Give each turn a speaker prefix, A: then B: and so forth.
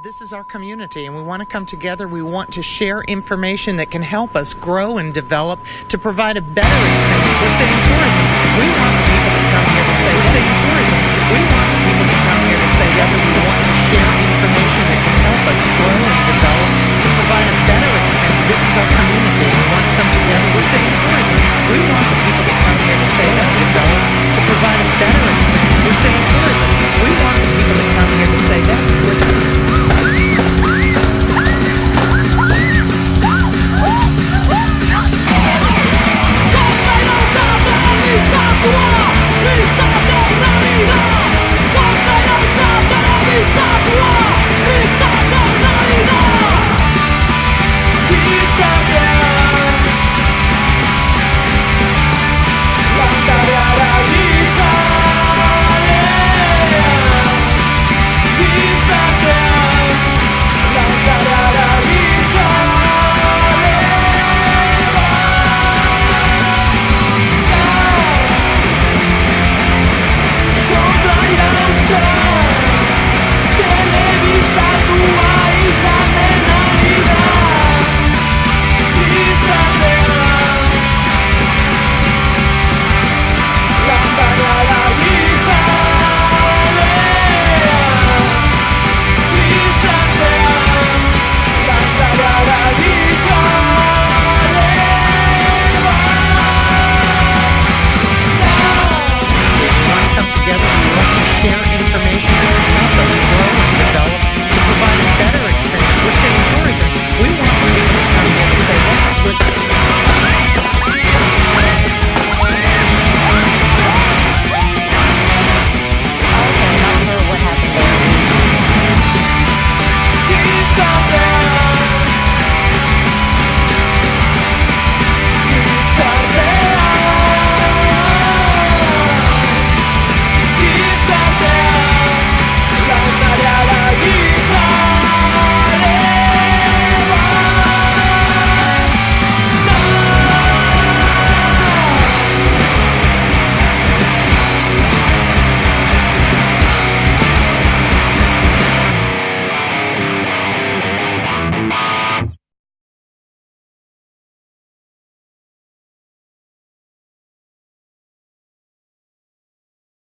A: this is our community, and we want to come together. We want to share information that can help us grow and develop to provide a better experience. We're saying tourism. We want people to come here to say, we're saying tourism. We want people to come here to say whether we want